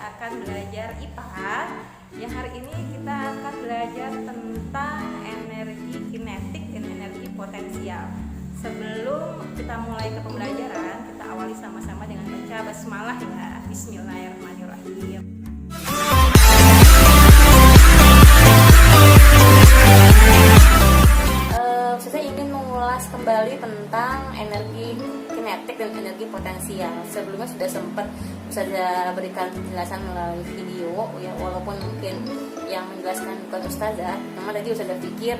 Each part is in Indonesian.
akan belajar IPA. Yang hari ini kita akan belajar tentang energi kinetik dan energi potensial. Sebelum kita mulai ke pembelajaran, kita awali sama-sama dengan baca basmalah ya. Bismillahirrahmanirrahim. Saya ingin mengulas kembali tentang energi kinetik dan energi potensial. Sebelumnya sudah sempat saya berikan penjelasan melalui video ya, walaupun mungkin yang menjelaskan bukan ustazah, namun tadi ustazah pikir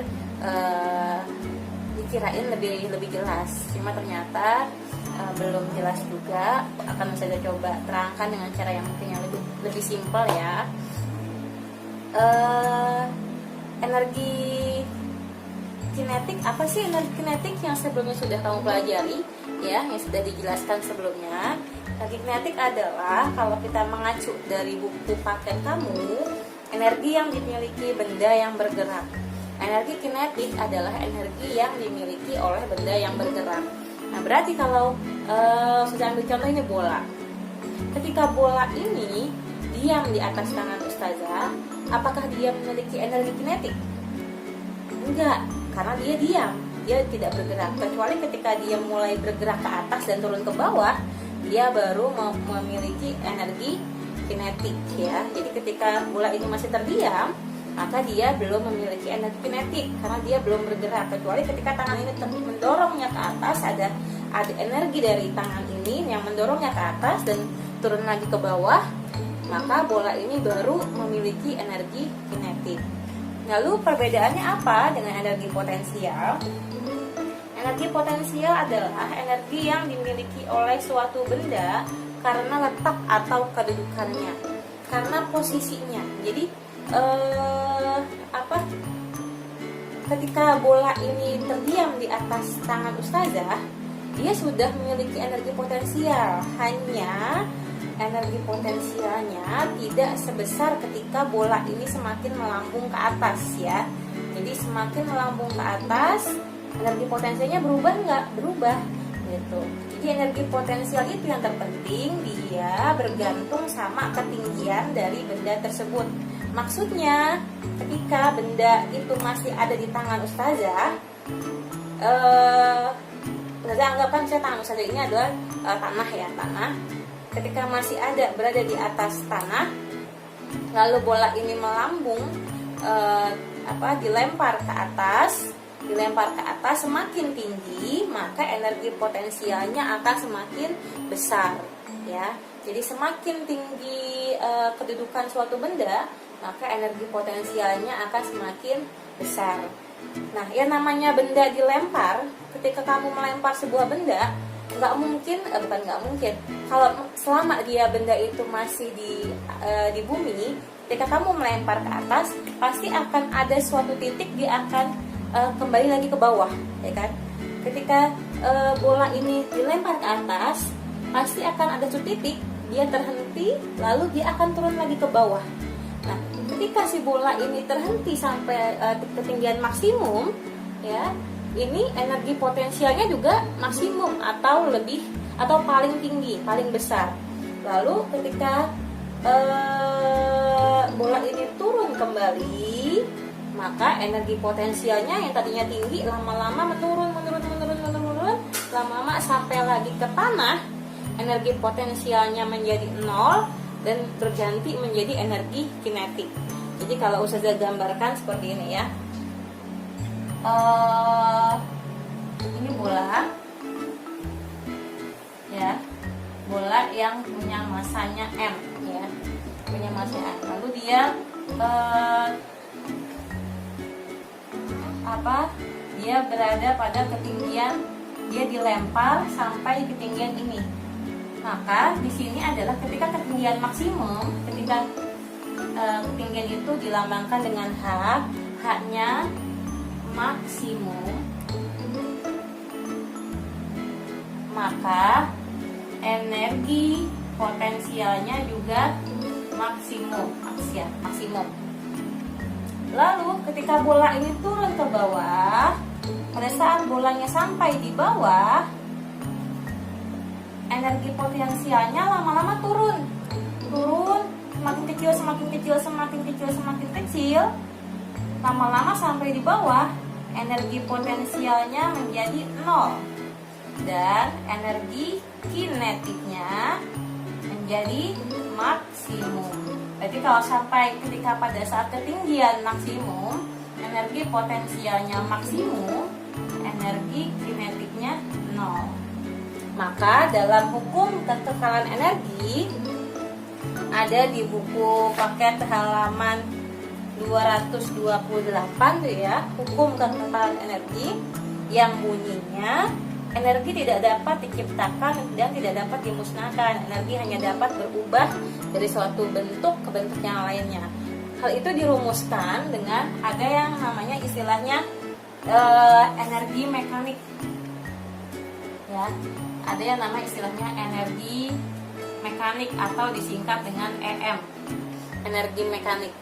dikirain lebih jelas, cuma ternyata belum jelas juga. Akan saya coba terangkan dengan cara yang mungkin yang lebih simpel ya. Energi kinetik, apa sih energi kinetik yang sebelumnya sudah kamu pelajari ya, yang sudah dijelaskan sebelumnya. Energi kinetik adalah, kalau kita mengacu dari buku paket kamu, energi yang dimiliki benda yang bergerak. Energi kinetik adalah energi yang dimiliki oleh benda yang bergerak. Nah, berarti kalau sudah ambil contoh ini bola. Ketika bola ini diam di atas tangan ustazah, apakah dia memiliki energi kinetik? Enggak, karena dia diam, dia tidak bergerak. Kecuali ketika dia mulai bergerak ke atas dan turun ke bawah, dia baru memiliki energi kinetik ya. Jadi ketika bola ini masih terdiam, maka dia belum memiliki energi kinetik karena dia belum bergerak. Kecuali ketika tangan ini mendorongnya ke atas, ada energi dari tangan ini yang mendorongnya ke atas dan turun lagi ke bawah, maka bola ini baru memiliki energi kinetik. Lalu perbedaannya apa dengan energi potensial? Energi potensial adalah energi yang dimiliki oleh suatu benda karena letak atau kedudukannya, karena posisinya. Jadi ketika bola ini terdiam di atas tangan ustazah, dia sudah memiliki energi potensial. Hanya energi potensialnya tidak sebesar ketika bola ini semakin melambung ke atas ya. Jadi semakin melambung ke atas, energi potensialnya berubah nggak? Berubah gitu. Jadi energi potensial itu yang terpenting, dia bergantung sama ketinggian dari benda tersebut. Maksudnya ketika benda itu masih ada di tangan ustazah, ustazah anggapkan saya tangan ustazah ini adalah tanah ya, tanah. Ketika masih ada berada di atas tanah, lalu bola ini melambung, dilempar ke atas, semakin tinggi, maka energi potensialnya akan semakin besar ya. Jadi semakin tinggi kedudukan suatu benda, maka energi potensialnya akan semakin besar. Nah, yang namanya benda dilempar, ketika kamu melempar sebuah benda, nggak mungkin kalau selama benda itu masih di bumi, ketika kamu melempar ke atas, pasti akan ada suatu titik dia akan kembali lagi ke bawah ya kan. Ketika bola ini dilempar ke atas, pasti akan ada suatu titik dia terhenti, lalu dia akan turun lagi ke bawah. Nah, ketika si bola ini terhenti sampai ketinggian maksimum ya, ini energi potensialnya juga maksimum atau lebih, atau paling tinggi, paling besar. Lalu ketika bola ini turun kembali, maka energi potensialnya yang tadinya tinggi lama-lama menurun, lama-lama sampai lagi ke tanah, energi potensialnya menjadi 0 dan berganti menjadi energi kinetik. Jadi kalau ustazah gambarkan seperti ini ya. Ini bola ya, bola yang punya masanya M ya, punya masanya M. Lalu dia dia berada pada ketinggian, dia dilempar sampai ketinggian ini. Maka di sini adalah ketika ketinggian maksimum, ketika ketinggian itu dilambangkan dengan H-nya maksimum, maka energi potensialnya juga maksimum. Lalu ketika bola ini turun ke bawah, pada saat bolanya sampai di bawah, energi potensialnya lama-lama turun semakin kecil, semakin kecil, semakin kecil, semakin kecil, lama-lama sampai di bawah, energi potensialnya menjadi 0 dan energi kinetiknya menjadi maksimum. Berarti kalau sampai ketika pada saat ketinggian maksimum, energi potensialnya maksimum, energi kinetiknya 0. Maka dalam hukum kekekalan energi ada di buku paket halaman 228 tuh ya, hukum kekekalan energi yang bunyinya energi tidak dapat diciptakan dan tidak dapat dimusnahkan. Energi hanya dapat berubah dari suatu bentuk ke bentuk yang lainnya. Hal itu dirumuskan dengan ada yang namanya istilahnya energi mekanik. Ya, ada yang namanya istilahnya energi mekanik atau disingkat dengan EM. Energi mekanik.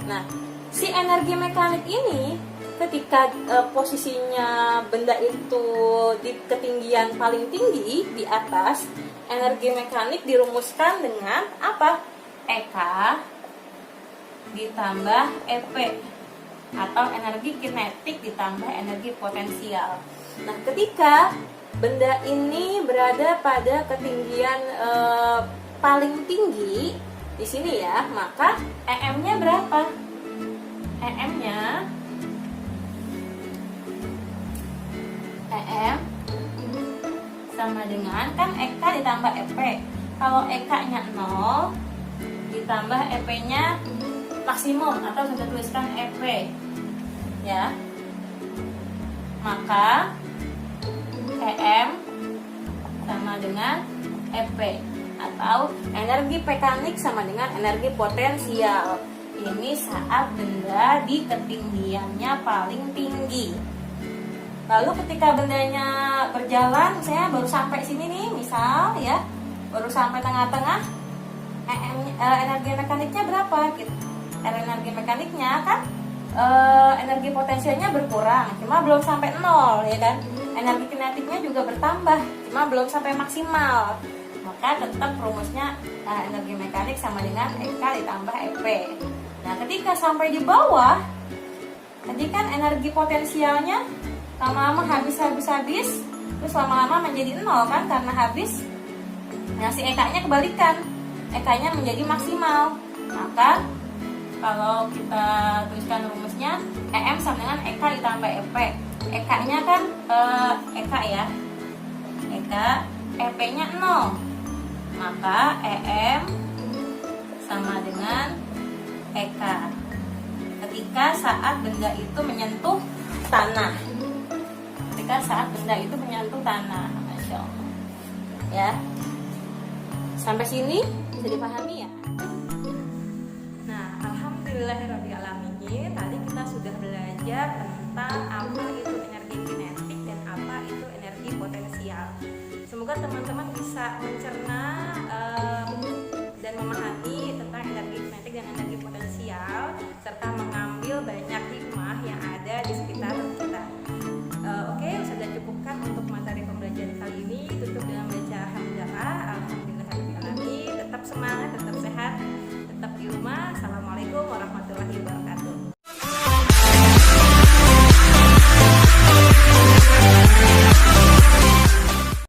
Nah, si energi mekanik ini ketika posisinya benda itu di ketinggian paling tinggi di atas, energi mekanik dirumuskan dengan apa? EK ditambah EP atau energi kinetik ditambah energi potensial. Nah, ketika benda ini berada pada ketinggian paling tinggi di sini ya, maka EM-nya berapa? EM-nya EM sama dengan kan EK ditambah EP. Kalau EK-nya 0 ditambah EP-nya maksimum atau kita tuliskan EP ya, maka EM sama dengan EP atau energi mekanik sama dengan energi potensial. Ini saat benda di ketinggiannya paling tinggi. Lalu ketika bendanya berjalan, misalnya baru sampai sini nih, misal ya, baru sampai tengah-tengah, energi mekaniknya berapa? Energi mekaniknya kan energi potensialnya berkurang, cuma belum sampai 0 ya kan. Energi kinetiknya juga bertambah, cuma belum sampai maksimal. Maka tetap rumusnya energi mekanik sama dengan EK ditambah EP. Nah, ketika sampai di bawah, tadi kan energi potensialnya lama-lama habis, terus lama-lama menjadi 0 kan karena habis. Nah, si EK-nya kebalikan, EK-nya menjadi maksimal. Maka kalau kita tuliskan rumusnya, EM sama dengan EK ditambah EP. EK-nya kan EK ya, EK, EP-nya 0. Maka EM sama dengan EK ketika saat benda itu menyentuh tanah. Ketika saat benda itu menyentuh tanah. Masya Allah ya. Sampai sini bisa dipahami ya. Nah, alhamdulillahirrahmanirrahim. Tadi kita sudah belajar tentang apa itu energi kinetik dan apa itu energi potensial. Semoga teman-teman bisa mencerna dan memahami tentang energi kinetik dan energi potensial serta mengambil banyak hikmah yang ada di sekitar kita. Oke, sudah cukupkan untuk materi pembelajaran kali ini. Tutup dengan baca alhamdulillah, alhamdulillahirabbil alamin. Tetap semangat, tetap sehat, tetap di rumah.